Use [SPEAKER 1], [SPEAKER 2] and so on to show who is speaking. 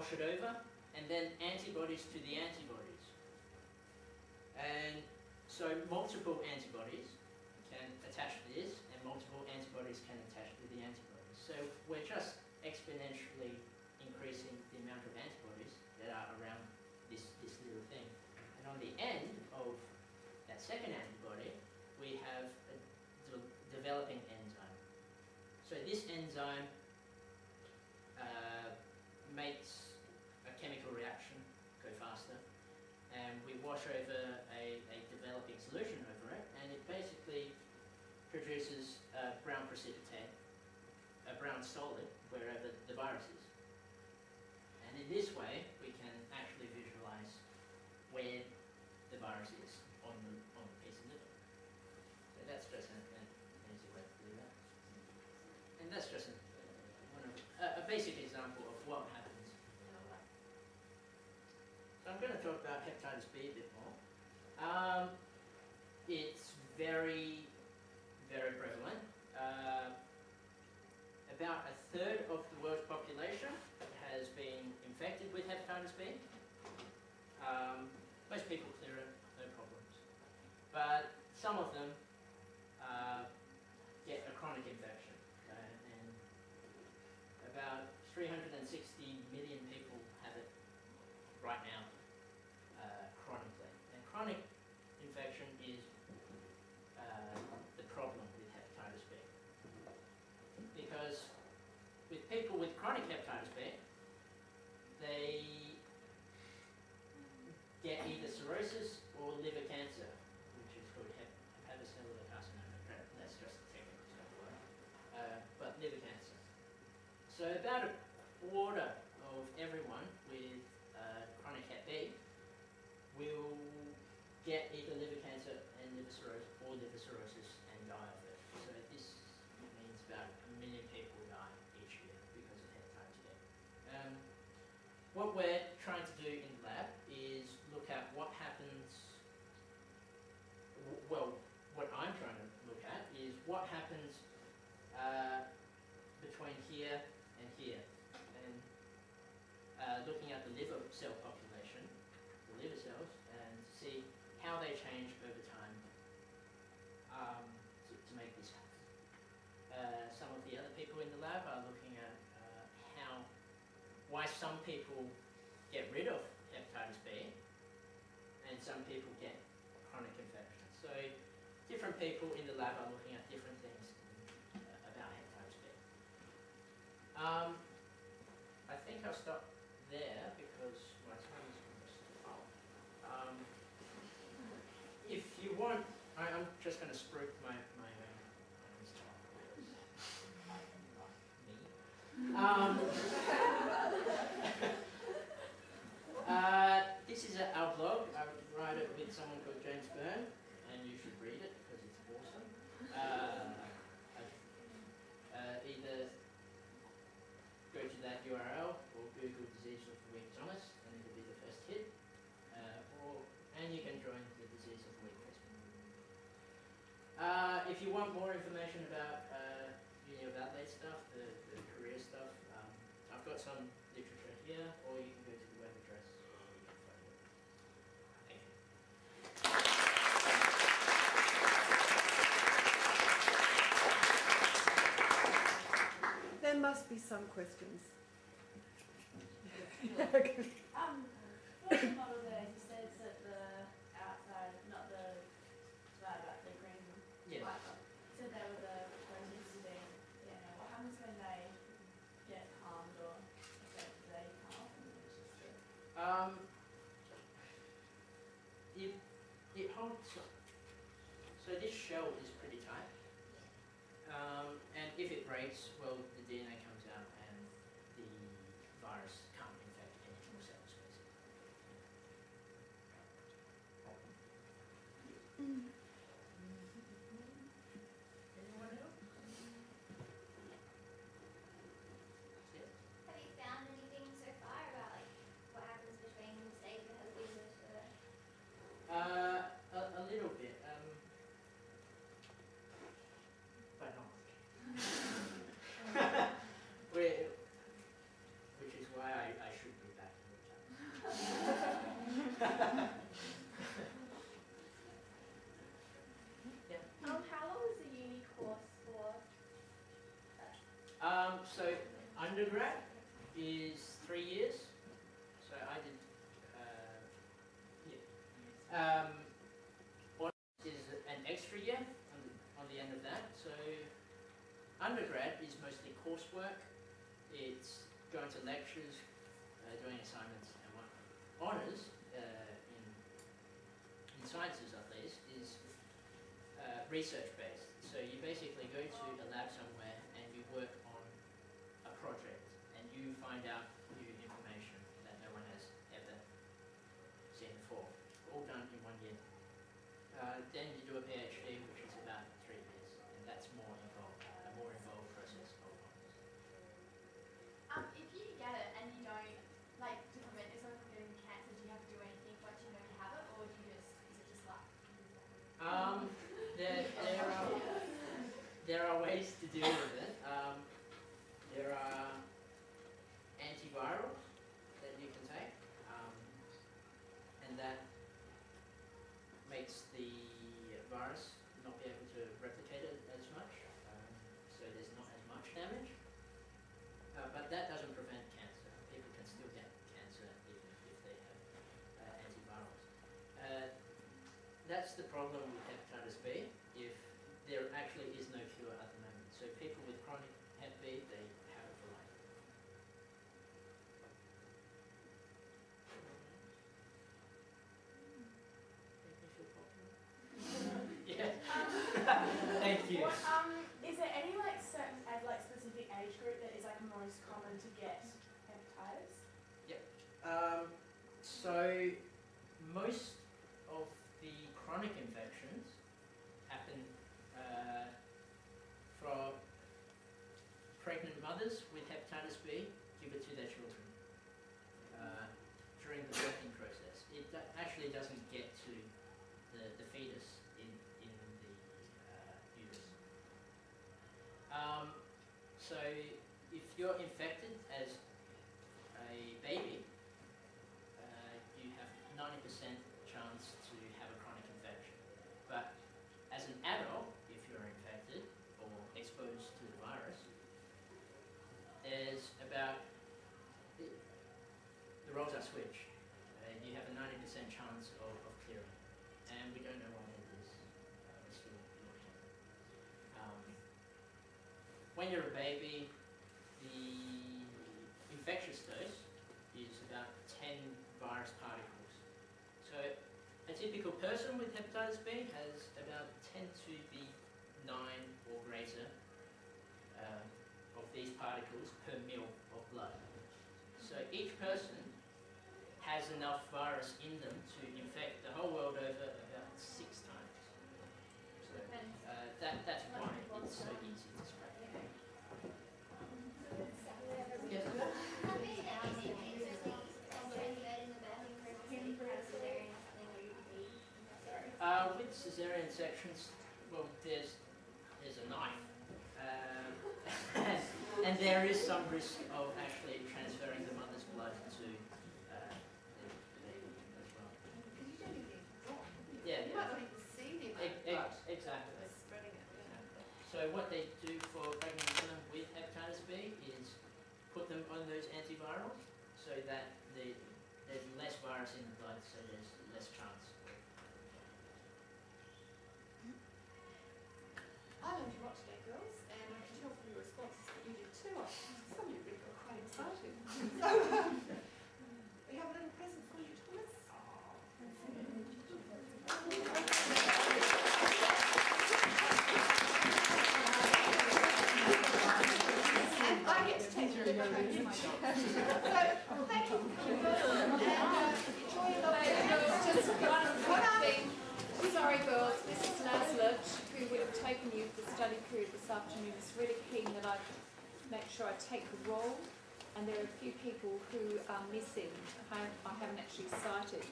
[SPEAKER 1] wash it over, and then antibodies to the antibodies. And so multiple antibodies can attach to this, and multiple antibodies can attach to the antibodies. So we're just exponentially increasing the amount of antibodies that are around this little thing. And on the end of that second antibody, we have a developing enzyme. So this enzyme makes a chemical reaction go faster, and we wash over a developing solution over it, and it basically produces a brown precipitate, a brown solid, wherever the virus is. And in this way, we can actually visualize where the virus is on the piece of liver. So that's just an easy way to do that. And that's just a basic example of what happens in our lab. So I'm going to talk about hepatitis B a bit more. It's very, very prevalent. About a third of the world's population has been infected with hepatitis B. Most people clear it, no problems. But some of them get a chronic infection. And about 360 million people have it right now, chronically. And chronic infection is the problem with hepatitis B. Because with people with chronic hepatitis B, they get either cirrhosis or liver cancer, which is called hepatocellular carcinoma. That's just the technical stuff, but liver cancer. So about a quarter of everyone with chronic hep B will get either liver cancer and liver cirrhosis, or liver cirrhosis and die of it. So this means about 1 million people die each year because of hepatitis B. What we're trying to do in the lab is look at what happens, well, what I'm trying to look at is what happens between here and here. And looking at the liver cell population, the liver cells, and see how they change over time to make this happen. Some of the other people in the lab are looking at why some people get rid of hepatitis B and some people get chronic infection. So different people in the lab are looking at different things about hepatitis B. I think I'll stop there because my time is almost up. If you want, I'm just going to spruik my this is our blog. I write it with someone called James Byrne, and you should read it because it's awesome. Either go to that URL or Google Disease of the Week Thomas, and it'll be the first hit. And you can join the Disease of the Week Facebook. If you want more information about Uni of Adelaide stuff, the career stuff, I've got some literature here, or you can go to the web address. Thank
[SPEAKER 2] you. There must be some questions.
[SPEAKER 3] For the model there, he says that the outside, not the divide, but the green white dot, said they were the proteins being DNA. What happens when they get harmed or affected? Do they come off?
[SPEAKER 1] It holds. So this shell is pretty tight, and if it breaks, well, the DNA comes out and the virus can't infect any more cells, basically. Anyone else? Yes.
[SPEAKER 4] Have you found anything so far about what happens between the stage of healthy and
[SPEAKER 1] A little bit, but not much. undergrad is 3 years. So I did, honours is an extra year on the end of that. So undergrad is mostly coursework. It's going to lectures, doing assignments and whatnot. Honours, in sciences at least, is research-based. So you basically go to a lab somewhere and you work on a project and you find out new information that no one has ever seen before. All done in 1 year. Then you do a PhD, which is about 3 years, and that's a more involved process of honours.
[SPEAKER 3] If you get it and you don't, like, to prevent yourself from getting cancer, do you have to do anything once you know you have it, or do you just, is it just luck?
[SPEAKER 1] There are ways to deal with it. There are antivirals that you can take, and that makes the virus not be able to replicate it as much, so there's not as much damage. But that doesn't prevent cancer. People can still get cancer even if they have antivirals. That's the problem with hepatitis B, if there actually is no cure at the moment. So people with chronic Hep B, they have it for life. Make me feel popular? Yeah. Thank you.
[SPEAKER 3] Is there any like certain specific age group that is like most common to get hepatitis?
[SPEAKER 1] So most of the chronic infections happen from pregnant mothers with hepatitis B give it to their children during the birthing process. It actually doesn't get to the fetus in the uterus. So if you're infected as a baby, you have 90% chance to have a chronic infection. But as an adult, if you're infected or exposed to the virus, there's about, the roles are switched. You have a 90% chance of clearing, and we don't know why that is. We're still looking. When you're a baby, the infectious dose is about 10 virus particles. So a typical person with hepatitis B has about 10 to the 9 or greater of these particles per mil of blood. So each person has enough virus in them to infect the whole world over about 6 times. So that's why it's so easy to spread. Yes. With cesarean sections, well, there's a knife, and there is some risk of actually transferring the mother's blood to the baby as well.
[SPEAKER 2] Because you don't even drop.
[SPEAKER 1] Yeah,
[SPEAKER 2] You might not even see the amount of blood.
[SPEAKER 1] Exactly.
[SPEAKER 2] They're spreading it.
[SPEAKER 1] So what they do for pregnant women with hepatitis B is put them on those antivirals so that there's less virus in the blood, so there's less chance.
[SPEAKER 2] I learned a lot today, girls, and I can tell from your responses that you did too. Some of you really got quite excited. So, we have a little present for you, Thomas. And I get to take the little home to myself. So, thank you for coming, girls, and enjoy your lovely just one thing. Sorry, girls, Mrs. Naslett, who would have taken you for the study period this afternoon, is really keen that I make sure I take the roll, and there are a few people who are missing. I haven't actually cited.